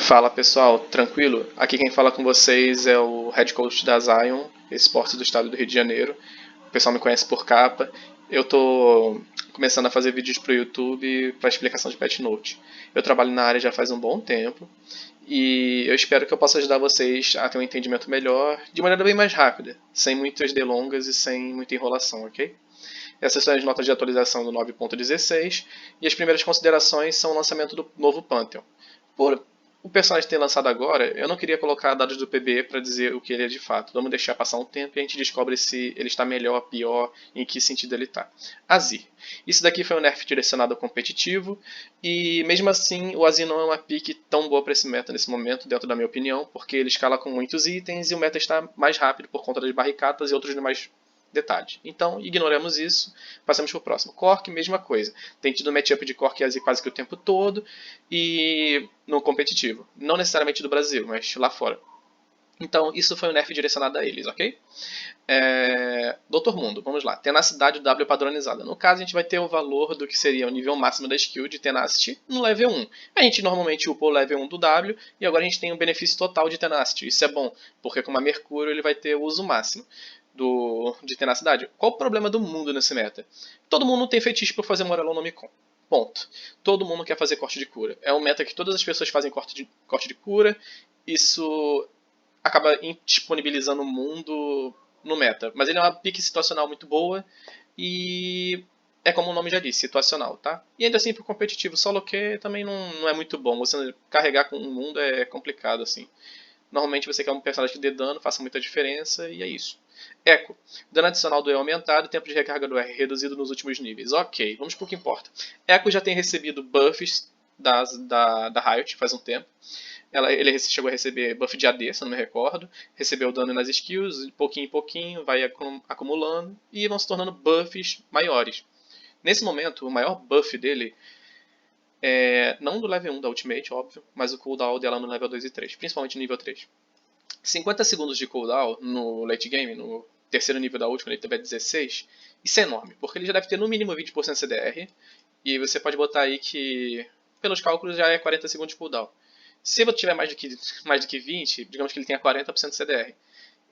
Fala pessoal, tranquilo? Aqui quem fala com vocês é o head coach da Zion, esportes do estado do Rio de Janeiro. O pessoal me conhece por capa. Eu tô começando a fazer vídeos para o YouTube para explicação de Pet Note. Eu trabalho na área já faz um bom tempo e eu espero que eu possa ajudar vocês a ter um entendimento melhor de maneira bem mais rápida, sem muitas delongas e sem muita enrolação, ok? Essas são as notas de atualização do 9.16 e as primeiras considerações são o lançamento do novo Pantheon. Por o personagem ter lançado agora, eu não queria colocar dados do PB para dizer o que ele é de fato. Vamos deixar passar um tempo e a gente descobre se ele está melhor, pior, em que sentido ele está. Azir. Isso daqui foi um nerf direcionado ao competitivo, e mesmo assim o Azir não é uma pick tão boa para esse meta nesse momento, dentro da minha opinião, porque ele escala com muitos itens e o meta está mais rápido por conta das barricadas e outros demais detalhes. Então, ignoramos isso, passamos para o próximo. Cork, mesma coisa. Tem tido matchup de Cork e Azir quase que o tempo todo, e no competitivo. Não necessariamente do Brasil, mas lá fora. Então, isso foi um nerf direcionado a eles, ok? Doutor Mundo, vamos lá. Tenacidade W padronizada. No caso, a gente vai ter o valor do que seria o nível máximo da skill de Tenacity no level 1. A gente normalmente upou o level 1 do W e agora a gente tem um benefício total de Tenacity. Isso é bom, porque com a Mercúrio ele vai ter o uso máximo de tenacidade. Qual o problema do mundo nesse meta? Todo mundo tem feitiço para fazer Morelão no Micon. Ponto. Todo mundo quer fazer corte de cura. É um meta que todas as pessoas fazem corte de cura. Isso acaba indisponibilizando o mundo no meta. Mas ele é uma pique situacional muito boa e é como o nome já diz, situacional, tá? E ainda assim pro competitivo solo que também não é muito bom. Você carregar com o mundo é complicado assim. Normalmente você quer um personagem que dê dano, faça muita diferença e é isso. Echo. Dano adicional do E aumentado e tempo de recarga do R reduzido nos últimos níveis. Ok, vamos pro que importa. Echo já tem recebido buffs da Riot faz um tempo. Ele chegou a receber buff de AD, se eu não me recordo. Recebeu dano nas skills, pouquinho em pouquinho, vai acumulando e vão se tornando buffs maiores. Nesse momento, o maior buff dele é não do level 1 da Ultimate, óbvio, mas o cooldown dela no level 2 e 3, principalmente no nível 3. 50 segundos de cooldown no late game, no terceiro nível da ult, quando ele tiver 16, isso é enorme, porque ele já deve ter no mínimo 20% CDR, e você pode botar aí que, pelos cálculos, já é 40 segundos de cooldown. Se ele tiver mais do que 20, digamos que ele tenha 40% de CDR.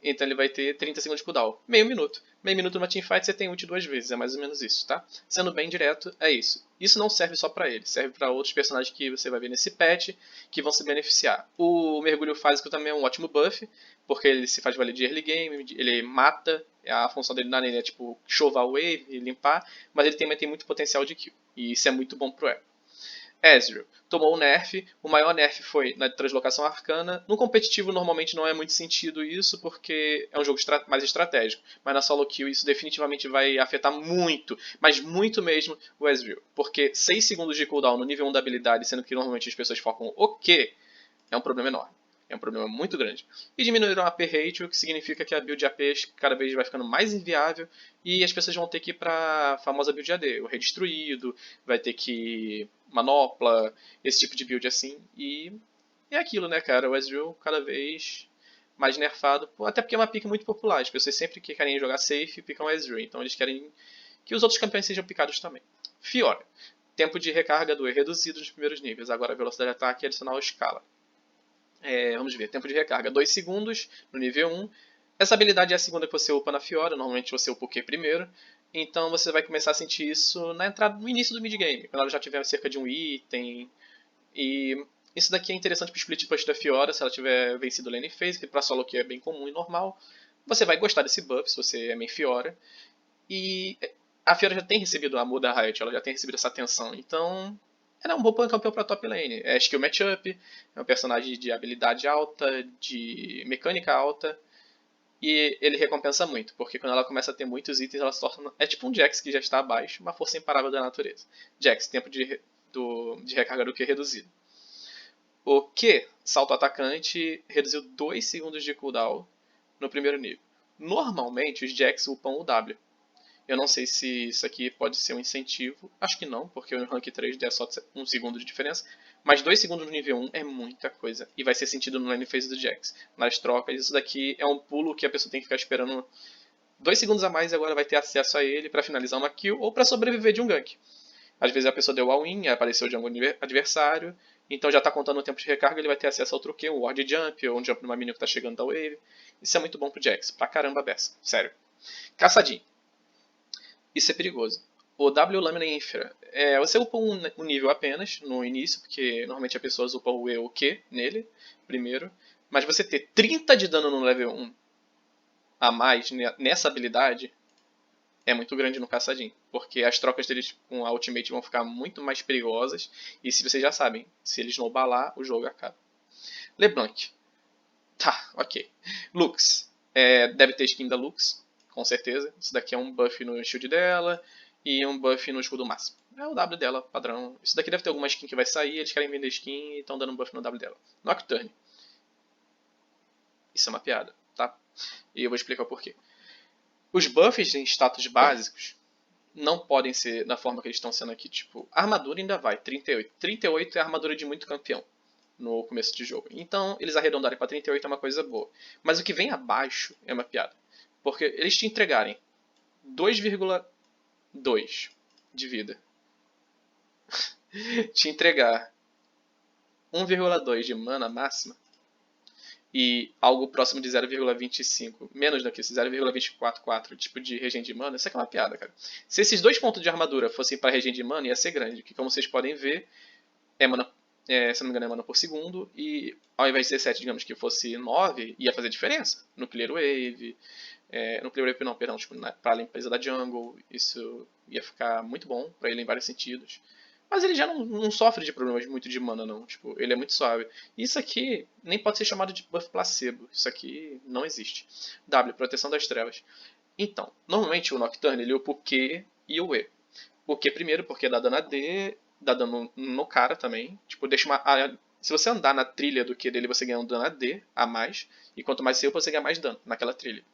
Então ele vai ter 30 segundos de cooldown. Meio minuto. Meio minuto numa teamfight você tem ult duas vezes, é mais ou menos isso, tá? Sendo bem direto, é isso. Isso não serve só pra ele, serve pra outros personagens que você vai ver nesse patch, que vão se beneficiar. O mergulho fásico também é um ótimo buff, porque ele se faz valer de early game, ele mata, a função dele na lane é tipo chovar o wave e limpar, mas ele também tem muito potencial de kill, e isso é muito bom pro Echo. Ezreal tomou o nerf, o maior nerf foi na translocação arcana. No competitivo normalmente não é muito sentido isso, porque é um jogo mais estratégico. Mas na solo kill isso definitivamente vai afetar muito, mas muito mesmo, o Ezreal. Porque 6 segundos de cooldown no nível 1 da habilidade, sendo que normalmente as pessoas focam o quê? É um problema enorme. É um problema muito grande. E diminuíram a AP ratio, o que significa que a build AP cada vez vai ficando mais inviável e as pessoas vão ter que ir para a famosa build AD. O Redestruído, vai ter que manopla, esse tipo de build assim. E é aquilo, né, cara? O Ezreal cada vez mais nerfado, até porque é uma pick muito popular. As pessoas sempre que querem jogar safe picam o Ezreal, então eles querem que os outros campeões sejam picados também. Fiora. Tempo de recarga do E reduzido nos primeiros níveis, agora a velocidade de ataque e adicional escala. Vamos ver, tempo de recarga 2 segundos no nível 1. Essa habilidade é a segunda que você upa na Fiora, normalmente você upa o Q primeiro. Então você vai começar a sentir isso na entrada, no início do mid-game, quando ela já tiver cerca de um item. E isso daqui é interessante para o split push da Fiora, se ela tiver vencido o lane phase, que para solo que é bem comum e normal. Você vai gostar desse buff se você é main Fiora. E a Fiora já tem recebido o amor da Riot, ela já tem recebido essa atenção. Então ela é um bom campeão para top lane. É skill matchup, é um personagem de habilidade alta, de mecânica alta. E ele recompensa muito, porque quando ela começa a ter muitos itens, ela se torna. É tipo um Jax que já está abaixo, uma força imparável da natureza. Jax, tempo de recarga do Q reduzido. O Q, salto atacante, reduziu 2 segundos de cooldown no primeiro nível. Normalmente os Jax upam o W. Eu não sei se isso aqui pode ser um incentivo. Acho que não, porque o rank 3 é só 1 segundo de diferença. Mas 2 segundos no nível 1 é muita coisa. E vai ser sentido no lane phase do Jax. Nas trocas, isso daqui é um pulo que a pessoa tem que ficar esperando 2 segundos a mais e agora vai ter acesso a ele para finalizar uma kill ou para sobreviver de um gank. Às vezes a pessoa deu all-in, apareceu de algum adversário, Então já está contando o tempo de recarga, ele vai ter acesso a outro Q, um Ward Jump, ou um Jump numa minion que está chegando da Wave. Isso é muito bom pro Jax, pra caramba beça, sério. Caçadinho. Isso é perigoso. O W Lâmina Infra. Você upa um nível apenas no início, porque normalmente a pessoa upa o E ou o Q nele, primeiro. Mas você ter 30 de dano no level 1 a mais nessa habilidade é muito grande no Caçadinho. Porque as trocas deles com a Ultimate vão ficar muito mais perigosas. E se vocês já sabem, se eles não balar, o jogo acaba. LeBlanc. Tá, ok. Lux. Deve ter skin da Lux, com certeza. Isso daqui é um buff no shield dela e um buff no escudo máximo. É o W dela, padrão. Isso daqui deve ter alguma skin que vai sair, eles querem vender skin e estão dando um buff no W dela. Nocturne. Isso é uma piada, tá? E eu vou explicar o porquê. Os buffs em status básicos não podem ser da forma que eles estão sendo aqui. Tipo, a armadura ainda vai, 38. 38 é a armadura de muito campeão no começo de jogo. Então, eles arredondarem para 38 é uma coisa boa. Mas o que vem abaixo é uma piada. Porque eles te entregarem 2,2 de vida. Te entregar 1,2 de mana máxima e algo próximo de 0,25, menos do que isso, 0,244 tipo de regen de mana, isso aqui é uma piada, cara. Se esses dois pontos de armadura fossem para regen de mana, ia ser grande, que como vocês podem ver, mana, se não me engano é mana por segundo, e ao invés de ser 7, digamos que fosse 9, ia fazer diferença no Clear Wave, no Clear Wave não, perdão, tipo, para a limpeza da jungle, isso ia ficar muito bom para ele em vários sentidos. Mas ele já não sofre de problemas muito de mana, não. Tipo, ele é muito suave. Isso aqui nem pode ser chamado de buff placebo. Isso aqui não existe. W, proteção das trevas. Então, normalmente o Nocturne ele upa o Q e o E. O Q primeiro porque dá dano AD, dá dano no cara também. Tipo, se você andar na trilha do Q dele, você ganha um dano AD a mais. E quanto mais você upa, você ganha mais dano naquela trilha.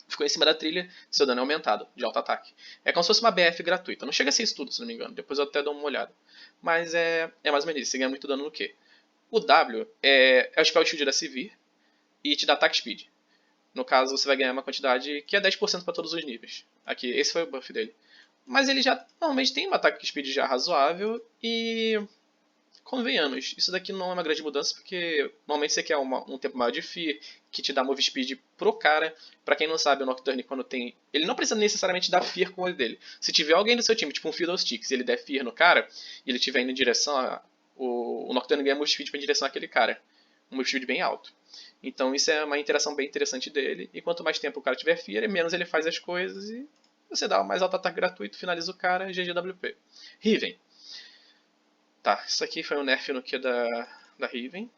Ficou em cima da trilha, seu dano é aumentado, de alto ataque. É como se fosse uma BF gratuita. Não chega a ser isso tudo, se não me engano. Depois eu até dou uma olhada. Mas é mais ou menos isso. Você ganha muito dano no Q. O W é o Spell Shield da Sivir e te dá Attack Speed. No caso, você vai ganhar uma quantidade que é 10% para todos os níveis. Aqui, esse foi o buff dele. Mas ele já normalmente tem uma Attack Speed já razoável e convenhamos, isso daqui não é uma grande mudança porque normalmente você quer um tempo maior de Fear, que te dá Move Speed pro cara. Pra quem não sabe, o Nocturne quando tem... Ele não precisa necessariamente dar Fear com o olho dele. Se tiver alguém do seu time, tipo um Fiddlesticks, e ele der Fear no cara, e ele estiver indo em direção o Nocturne ganha Move Speed pra em direção àquele cara. Um Move Speed bem alto. Então isso é uma interação bem interessante dele. E quanto mais tempo o cara tiver Fear, menos ele faz as coisas e você dá mais alto ataque gratuito, finaliza o cara, GGWP. Riven. Tá, isso aqui foi um nerf no Q da Riven.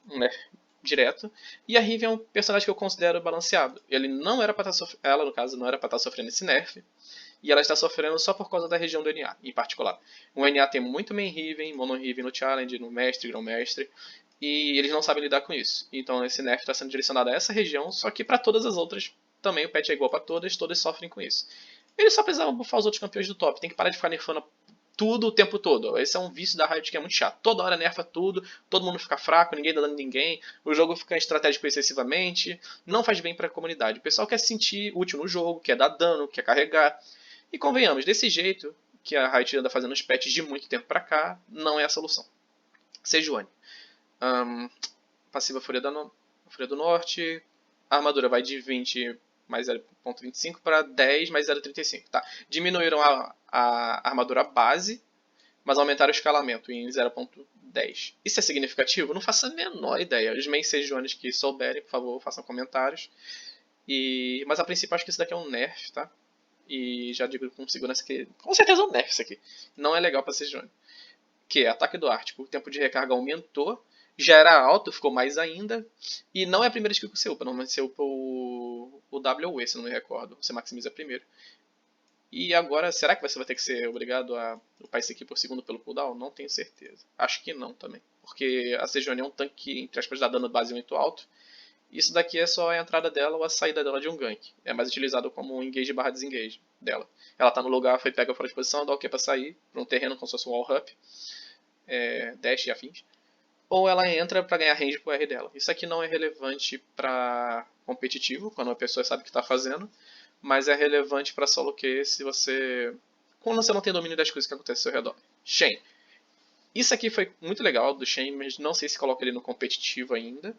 Um nerf direto. E a Riven é um personagem que eu considero balanceado. Ele não era pra estar ela, no caso, não era pra estar sofrendo esse nerf. E ela está sofrendo só por causa da região do NA, em particular. O NA tem muito main Riven, mono Riven no Challenge, no Mestre, Grão Mestre. E eles não sabem lidar com isso. Então esse nerf está sendo direcionado a essa região, só que para todas as outras também o patch é igual para todas sofrem com isso. Eles só precisavam buffar os outros campeões do top, tem que parar de ficar nerfando tudo o tempo todo. Esse é um vício da Riot que é muito chato. Toda hora nerfa tudo, todo mundo fica fraco, ninguém dá dano em ninguém, o jogo fica estratégico excessivamente, não faz bem para a comunidade. O pessoal quer se sentir útil no jogo, quer dar dano, quer carregar. E convenhamos, desse jeito que a Riot anda fazendo os patches de muito tempo pra cá, não é a solução. Sejuani. Passiva Fúria do Norte. A armadura vai de 20 mais 0.25 para 10 mais 0.35. Tá. Diminuíram a armadura base, mas aumentaram o escalamento em 0.10. Isso é significativo? Não faço a menor ideia. Os main Sejuanes que souberem, por favor, façam comentários. Mas a princípio acho que isso daqui é um nerf, tá? E já digo com segurança que com certeza é um nerf isso aqui. Não é legal para Sejuani. Que é ataque do Ártico. O tempo de recarga aumentou. Já era alto, ficou mais ainda. E não é a primeira skill que você upa. Normalmente você upa o W ou E, se não me recordo. Você maximiza primeiro. E agora, será que você vai ter que ser obrigado a upar isso aqui por segundo pelo cooldown? Não tenho certeza. Acho que não também. Porque a Sejuani é um tanque que, entre aspas, dá dano base muito alto. Isso daqui é só a entrada dela ou a saída dela de um gank. É mais utilizado como um engage barra desengage dela. Ela tá no lugar, foi pega fora de posição, dá o que pra sair, pra um terreno como se fosse um wall up, dash e afins. Ou ela entra pra ganhar range pro R dela. Isso aqui não é relevante pra competitivo, quando uma pessoa sabe o que tá fazendo, mas é relevante pra solo Q se você... quando você não tem domínio das coisas que acontecem ao seu redor. Shen. Isso aqui foi muito legal do Shen, mas não sei se coloca ele no competitivo ainda.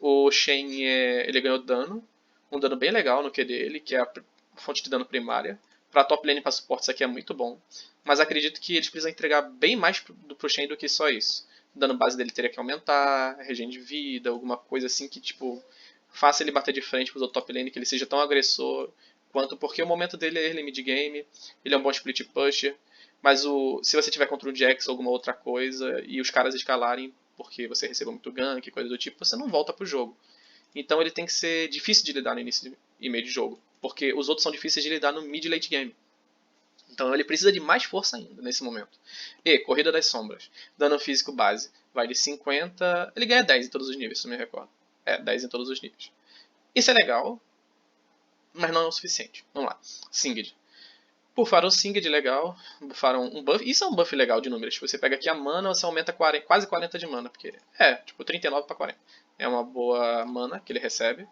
O Shen, ele ganhou dano, um dano bem legal no Q dele, que é a fonte de dano primária. Pra top lane e pra suporte isso aqui é muito bom. Mas acredito que eles precisam entregar bem mais pro Shen do que só isso. O dano base dele teria que aumentar, regen de vida, alguma coisa assim que, tipo, faça ele bater de frente pro top lane, que ele seja tão agressor quanto, porque o momento dele é early mid game, ele é um bom split pusher, mas se você tiver contra um Jax ou alguma outra coisa e os caras escalarem porque você recebeu muito gank, coisa do tipo, você não volta pro jogo. Então ele tem que ser difícil de lidar no início e meio de jogo, porque os outros são difíceis de lidar no mid e late game. Então ele precisa de mais força ainda nesse momento. E Corrida das Sombras, dano físico base, vai de 50, ele ganha 10 em todos os níveis, se eu me recordo. 10 em todos os níveis. Isso é legal, mas não é o suficiente. Vamos lá. Singed. Buffaram o Singed legal, buffaram um buff. Isso é um buff legal de números. Você pega aqui a mana, você aumenta 40, quase 40 de mana, porque tipo 39 para 40. É uma boa mana que ele recebe.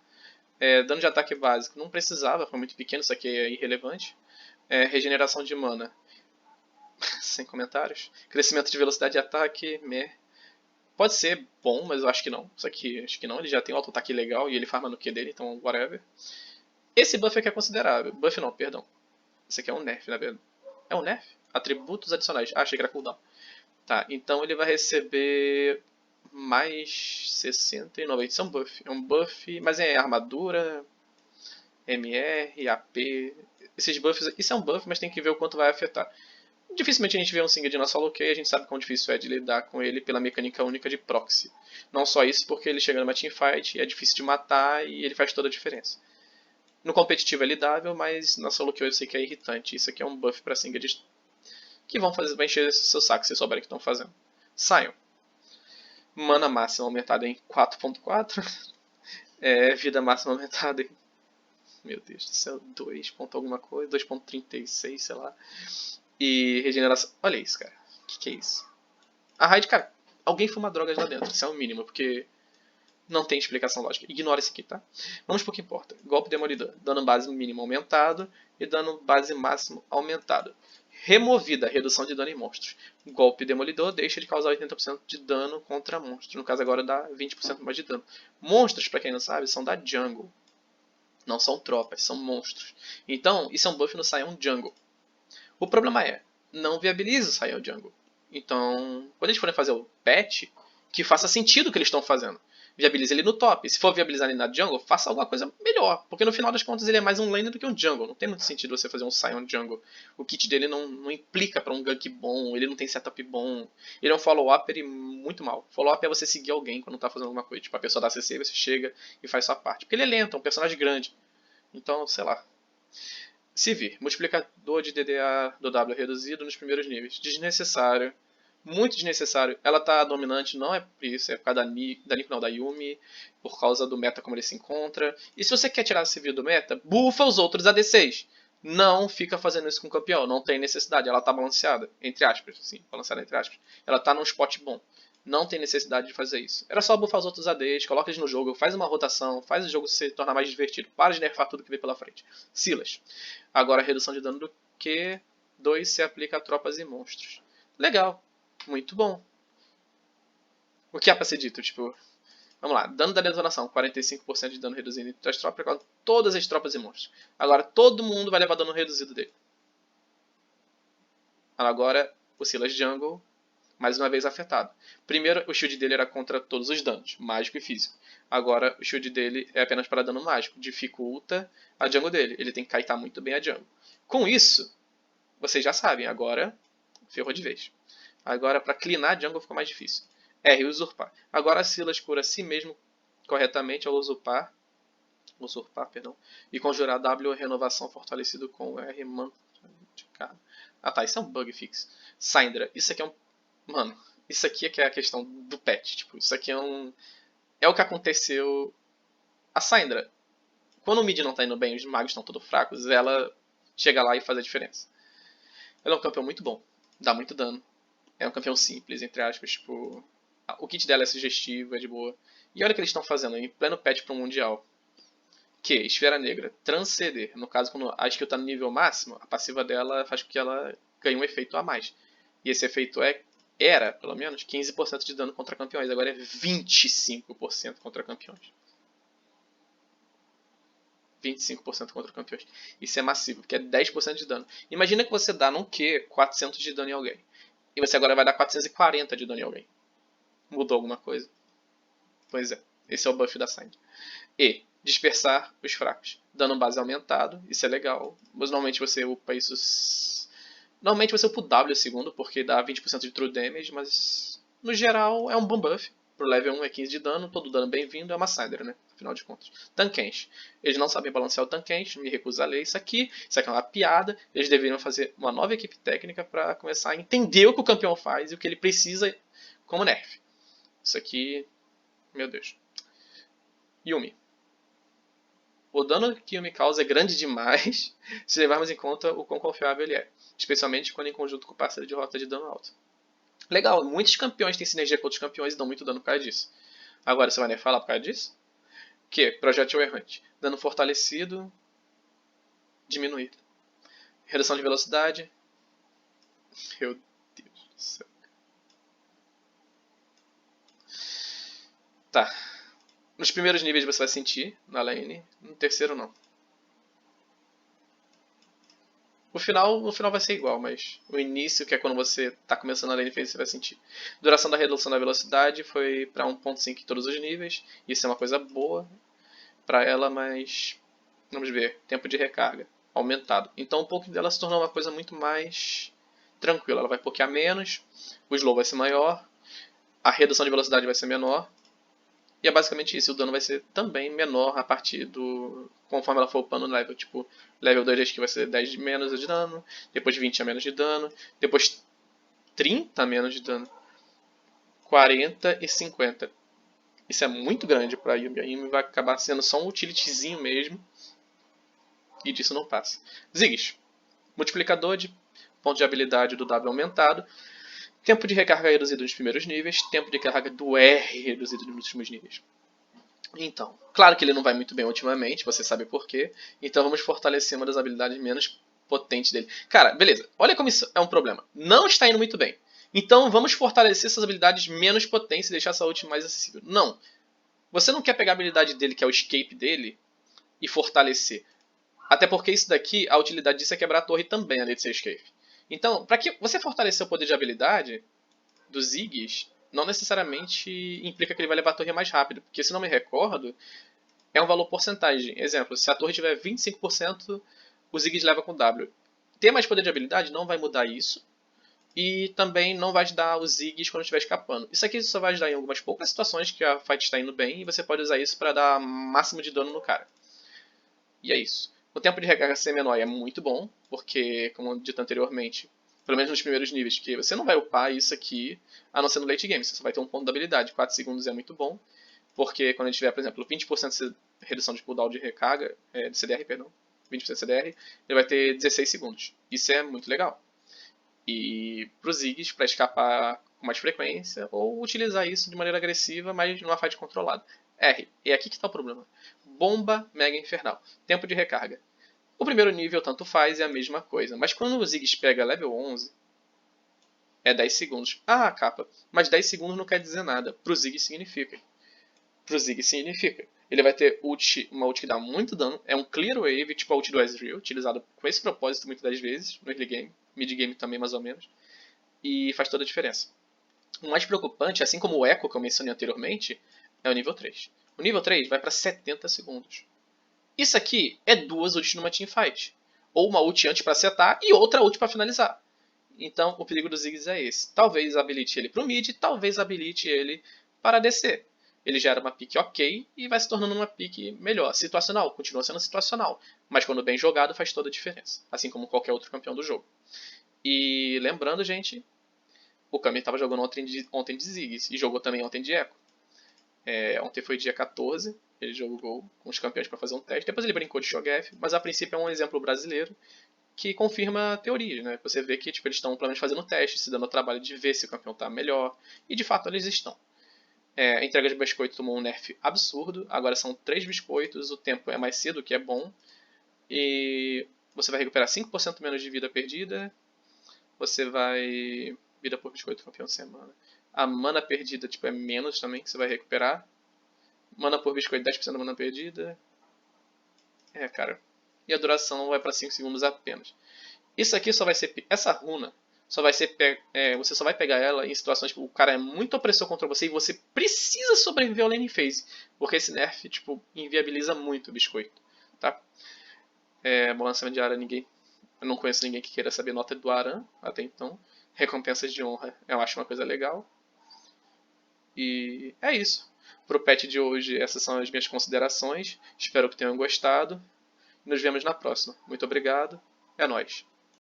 Dano de ataque básico não precisava, foi muito pequeno, isso aqui é irrelevante. Regeneração de mana, sem comentários. Crescimento de velocidade de ataque, meh. Pode ser bom, mas eu acho que não. Isso aqui, acho que não. Ele já tem um auto-ataque legal e ele farma no Q dele, então whatever. Esse buff aqui é considerável. Buff não, perdão. Esse aqui é um nerf, na verdade. É um nerf? Atributos adicionais. Ah, achei que era cooldown. Tá, então ele vai receber mais 60 e 90. Isso é um buff. É um buff, mas é armadura, MR, AP. Esses buffs, isso é um buff, mas tem que ver o quanto vai afetar. Dificilmente a gente vê um Singed na solo queue, a gente sabe quão difícil é de lidar com ele pela mecânica única de proxy. Não só isso, porque ele chega numa teamfight, é difícil de matar e ele faz toda a diferença. No competitivo é lidável, mas na solo queue eu sei que é irritante. Isso aqui é um buff pra Singed que vai encher seu saco se souberem o que estão fazendo. Sion. Mana máxima aumentada em 4.4. Vida máxima aumentada em... Meu Deus do céu, 2 ponto alguma coisa, 2.36, sei lá. E regeneração... Olha isso, cara. Que é isso? A raid, cara, alguém fuma drogas lá dentro. Isso é o mínimo, porque não tem explicação lógica. Ignora isso aqui, tá? Vamos pro que importa. Golpe demolidor. Dano base mínimo aumentado e dano base máximo aumentado. Removida, redução de dano em monstros. Golpe demolidor deixa de causar 80% de dano contra monstros. No caso agora dá 20% mais de dano. Monstros, pra quem não sabe, são da jungle. Não são tropas, são monstros. Então, isso é um buff no Sion Jungle. O problema é, não viabiliza o Sion Jungle. Então, quando eles forem fazer o patch, que faça sentido o que eles estão fazendo. Viabilize ele no top. Se for viabilizar ele na jungle, faça alguma coisa melhor. Porque no final das contas ele é mais um lane do que um jungle. Não tem muito sentido você fazer um Sion jungle. O kit dele não implica para um gank bom, ele não tem setup bom. Ele é um follow-up muito mal. Follow-up é você seguir alguém quando tá fazendo alguma coisa. Tipo, a pessoa dá CC, você chega e faz sua parte. Porque ele é lento, é um personagem grande. Então, sei lá. Se vir, multiplicador de DDA do W reduzido nos primeiros níveis. Desnecessário. Muito desnecessário. Ela tá dominante, não é por isso, é por causa da Yumi, por causa do meta como ele se encontra. E se você quer tirar esse vídeo do meta, bufa os outros AD6. Não fica fazendo isso com o campeão, não tem necessidade. Ela tá balanceada, entre aspas, sim, balanceada entre aspas. Ela tá num spot bom. Não tem necessidade de fazer isso. Era só buffar os outros ADs, coloca eles no jogo, faz uma rotação, faz o jogo se tornar mais divertido. Para de nerfar tudo que vem pela frente. Silas. Agora a redução de dano do Q2 se aplica a tropas e monstros. Legal. Muito bom. O que há pra ser dito? Tipo, vamos lá. Dano da detonação. 45% de dano reduzido entre as tropas com todas as tropas e monstros. Agora todo mundo vai levar dano reduzido dele. Agora o Silas Jungle mais uma vez afetado. Primeiro, o shield dele era contra todos os danos, mágico e físico. Agora, o shield dele é apenas para dano mágico, dificulta a jungle dele. Ele tem que kaitar muito bem a jungle. Com isso, vocês já sabem, agora ferrou de vez. Agora, para cleanar a jungle ficou mais difícil. R, usurpar. Agora, a Silas cura a si mesmo corretamente ao usurpar, perdão, e conjurar W renovação fortalecido com R manto de cara. Ah tá, isso é um bug fix. Syndra, isso aqui é um... Mano, isso aqui é que é a questão do patch. Tipo, isso aqui é o que aconteceu. A Syndra, quando o mid não tá indo bem, os magos estão todos fracos, ela chega lá e faz a diferença. Ela é um campeão muito bom, dá muito dano. É um campeão simples, entre aspas, tipo... O kit dela é sugestivo, é de boa. E olha o que eles estão fazendo, em pleno patch pro Mundial. Que Esfera Negra, transcender. No caso, quando a skill tá no nível máximo, a passiva dela faz com que ela ganhe um efeito a mais. E esse efeito é Era, pelo menos, 15% de dano contra campeões. Agora é 25% contra campeões. 25% contra campeões. Isso é massivo, porque é 10% de dano. Imagina que você dá num Q 400 de dano em alguém. E você agora vai dar 440 de dano em alguém. Mudou alguma coisa? Pois é. Esse é o buff da Synd. E dispersar os fracos. Dano base aumentado. Isso é legal. Mas normalmente você upa isso... Normalmente você upa o W segundo, porque dá 20% de true damage. Mas no geral é um bom buff. Pro level 1 é 15 de dano. Todo dano bem-vindo. É uma Syndra, né? Afinal de contas. Tanquench. Eles não sabem balancear o Tanquench. Me recuso a ler isso aqui. Isso aqui é uma piada. Eles deveriam fazer uma nova equipe técnica para começar a entender o que o campeão faz e o que ele precisa como nerf. Isso aqui... Meu Deus. Yuumi. O dano que Yuumi causa é grande demais se levarmos em conta o quão confiável ele é. Especialmente quando em conjunto com o parceiro de rota de dano alto. Legal, muitos campeões têm sinergia com outros campeões e dão muito dano por causa disso. Agora você vai nerfar lá por causa disso? Que? Projétil errante. Dano fortalecido. Diminuído. Redução de velocidade. Meu Deus do céu. Tá. Nos primeiros níveis você vai sentir na lane. No terceiro não. No final vai ser igual, mas o início, que é quando você está começando a lane phase, você vai sentir. Duração da redução da velocidade foi para 1.5 em todos os níveis. Isso é uma coisa boa para ela, mas vamos ver. Tempo de recarga aumentado. Então um pouco dela se tornou uma coisa muito mais tranquila. Ela vai pokear menos, o slow vai ser maior, a redução de velocidade vai ser menor. E é basicamente isso, o dano vai ser também menor a partir do... conforme ela for upando no level. Tipo, level 2 da skill vai ser 10 de menos de dano, depois 20 a menos de dano, depois 30 a menos de dano, 40 e 50. Isso é muito grande pra Yuumi. A Yuumi vai acabar sendo só um utilityzinho mesmo, e disso não passa. Ziggs. Multiplicador de ponto de habilidade do W aumentado, tempo de recarga reduzido nos primeiros níveis, tempo de carga do R reduzido nos últimos níveis. Então, claro que ele não vai muito bem ultimamente, você sabe por quê. Então vamos fortalecer uma das habilidades menos potentes dele. Cara, beleza. Olha como isso é um problema. Não está indo muito bem. Então vamos fortalecer essas habilidades menos potentes e deixar essa ult mais acessível. Não. Você não quer pegar a habilidade dele, que é o escape dele, e fortalecer. Até porque isso daqui, a utilidade disso é quebrar a torre também, além de ser escape. Então, para que você fortalecer o poder de habilidade do Ziggs, não necessariamente implica que ele vai levar a torre mais rápido. Porque, se não me recordo, é um valor porcentagem. Exemplo, se a torre tiver 25%, o Ziggs leva com W. Ter mais poder de habilidade não vai mudar isso. E também não vai ajudar o Ziggs quando estiver escapando. Isso aqui só vai ajudar em algumas poucas situações que a fight está indo bem. E você pode usar isso para dar máximo de dano no cara. E é isso. O tempo de recarga ser menor é muito bom. Porque, como dito anteriormente, pelo menos nos primeiros níveis, que você não vai upar isso aqui, a não ser no late game. Você só vai ter um ponto de habilidade. 4 segundos é muito bom. Porque quando a gente tiver, por exemplo, 20% de redução de cooldown de recarga, de CDR, perdão, 20% de CDR, ele vai ter 16 segundos. Isso é muito legal. E pro Ziggs, para escapar com mais frequência, ou utilizar isso de maneira agressiva, mas numa fight controlada. R, é aqui que está o problema. Bomba Mega Infernal. Tempo de recarga. O primeiro nível tanto faz, é a mesma coisa. Mas quando o Ziggs pega level 11, é 10 segundos. Ah, capa. Mas 10 segundos não quer dizer nada. Pro Ziggs significa. Pro Ziggs significa. Ele vai ter uma ult que dá muito dano. É um clear wave, tipo a ult do Ezreal, utilizado com esse propósito muitas das vezes no early game. Mid game também, mais ou menos. E faz toda a diferença. O mais preocupante, assim como o Echo que eu mencionei anteriormente, é o nível 3. O nível 3 vai para 70 segundos. Isso aqui é duas ults numa teamfight. Ou uma ult antes para setar e outra ult para finalizar. Então o perigo do Ziggs é esse. Talvez habilite ele para o mid, talvez habilite ele para descer. Ele já era uma pick ok e vai se tornando uma pick melhor. Situacional, continua sendo situacional. Mas quando bem jogado faz toda a diferença. Assim como qualquer outro campeão do jogo. E lembrando, gente, o Kami estava jogando ontem de Ziggs e jogou também ontem de Echo. Ontem foi dia 14, ele jogou com os campeões para fazer um teste. Depois ele brincou de Shogun, mas a princípio é um exemplo brasileiro que confirma teorias, né? Você vê que tipo, eles estão pelo menos fazendo teste, se dando o trabalho de ver se o campeão está melhor. E de fato eles estão. A entrega de biscoito tomou um nerf absurdo. Agora são 3 biscoitos, o tempo é mais cedo, o que é bom. E você vai recuperar 5% menos de vida perdida. Você vai Vida por biscoito campeão semana. A mana perdida, tipo, é menos também, que você vai recuperar. Mana por biscoito, 10% da mana perdida. É, cara. E a duração vai pra 5 segundos apenas. Isso aqui só vai ser... Essa runa só vai ser... você só vai pegar ela em situações que o cara é muito opressor contra você e você precisa sobreviver ao lane phase. Porque esse nerf, tipo, inviabiliza muito o biscoito. Tá? Balanceamento de área, ninguém... Eu não conheço ninguém que queira saber nota do Aran até então. Recompensas de honra, eu acho uma coisa legal. E é isso. Pro patch de hoje, essas são as minhas considerações. Espero que tenham gostado. Nos vemos na próxima. Muito obrigado. É nóis.